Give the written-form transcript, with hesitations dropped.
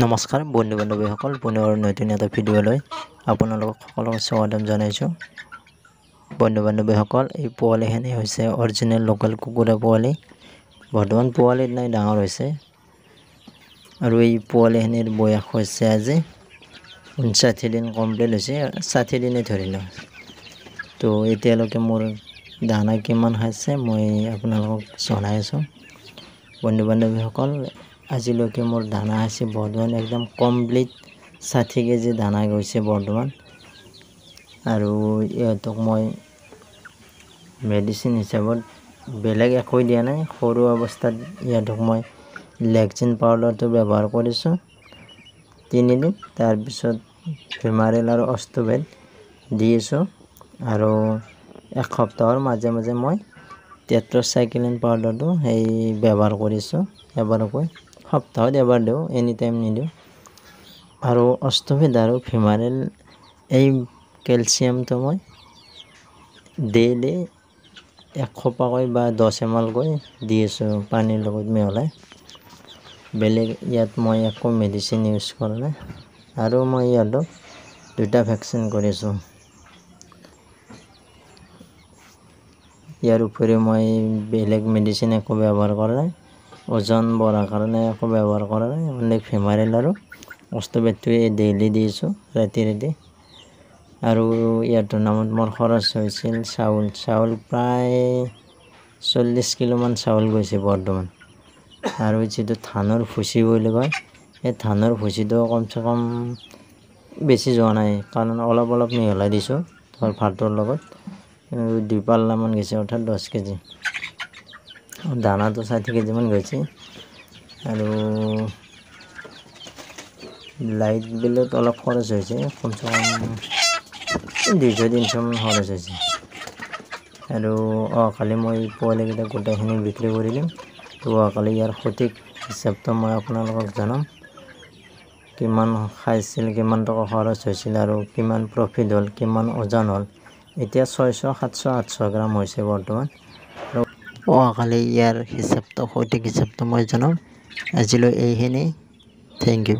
নমস্কাৰ বন্ধু বান্ধৱীসকল, পুনৰ নতুন এটা ভিডিঅ'লৈ আপোনালোকক সকলোকে স্বাগতম জনাইছোঁ। বন্ধু বান্ধৱীসকল, এই পোৱালিখিনি হৈছে অৰিজিনেল লোকেল কুকুৰা পোৱালি। বৰ্তমান পোৱালিৰ নাই ডাঙৰ হৈছে আৰু এই পোৱালিখিনিৰ বয়স হৈছে আজি 59 দিন কমপ্লিট হৈছে, 60 দিনে ধৰি লওঁ। তো এতিয়ালৈকে মোৰ দানা কিমান খাইছে মই আপোনালোকক জনাই আছোঁ। বন্ধু বান্ধৱীসকল, আজিলৈকে মোৰ দানা আছে বৰ্তমান একদম কমপ্লিট 60 কেজি দানা গৈছে বৰ্তমান। আৰু ইহঁতক মই মেডিচিন হিচাপত বেলেগ একো দিয়া নাই। সৰু অৱস্থাত ইহঁতক মই লেকচিন পাউডাৰটো ব্যৱহাৰ কৰিছোঁ 3 দিন, তাৰপিছত ভিমাৰেল আৰু অষ্টবেড দি আছোঁ আৰু এক সপ্তাহৰ মাজে মাজে মই টেট্ৰাচাইক্লিন পাউডাৰটো সেই ব্যৱহাৰ কৰিছোঁ এবাৰকৈ। সপ্তাহত এবাৰ দিওঁ, এনি টাইম নিদিওঁ। আৰু অষ্টবেড আৰু ভিমাৰেল এই কেলছিয়ামটো মই ডেইলি 1 খোপাকৈ বা 10 ml কৈ দি আছোঁ পানীৰ লগত মিহলাই। বেলেগ ইয়াত মই একো মেডিচিন ইউজ কৰা নাই। আৰু মই ইহঁতক 2টা ভেকচিন কৰিছোঁ। ইয়াৰ উপৰিও মই বেলেগ মেডিচিন একো ব্যৱহাৰ কৰা নাই। ওজন বঢ়াৰ কাৰণে একো ব্যৱহাৰ কৰা নাই। মানে ভিমাৰেল আৰু অষ্টবেডটোৱে ডেইলি দিছোঁ ৰাতি ৰাতি। আৰু ইয়াৰ নামত মোৰ খৰচ হৈছিল চাউল প্ৰায় 40 কিলোমান চাউল গৈছে বৰ্তমান। আৰু যিটো ধানৰ ভুচি বুলি কয়, সেই ধানৰ ভুচিটো কমচে কম বেছি যোৱা নাই, কাৰণ অলপ অলপ মিহলাই দিছোঁ ধৰ ভাতৰ লগত। 2 পাল্লামান গৈছে, অৰ্থাৎ 10 কেজি। দানাটো 60 কেজিমান গৈছে। আৰু লাইট বিলত অলপ খৰচ হৈছে, কমচে কম 200-300 মান খৰচ হৈছে। আৰু অহাকালি মই পোৱালিকেইটা গোটেইখিনি বিক্ৰী কৰি দিম। তো অহাকালি ইয়াৰ সঠিক হিচাপটো মই আপোনালোকক জনাম, কিমান খাইছিল, কিমান টকা খৰচ হৈছিল আৰু কিমান প্ৰফিট হ'ল, কিমান ওজন হ'ল। এতিয়া 600, 700, 800 গ্ৰাম হৈছে বৰ্তমান। আৰু অহাকালি ইয়াৰ হিচাপটো সঠিক হিচাপটো মই জনাম। আজিলৈ এইখিনি। Thank U.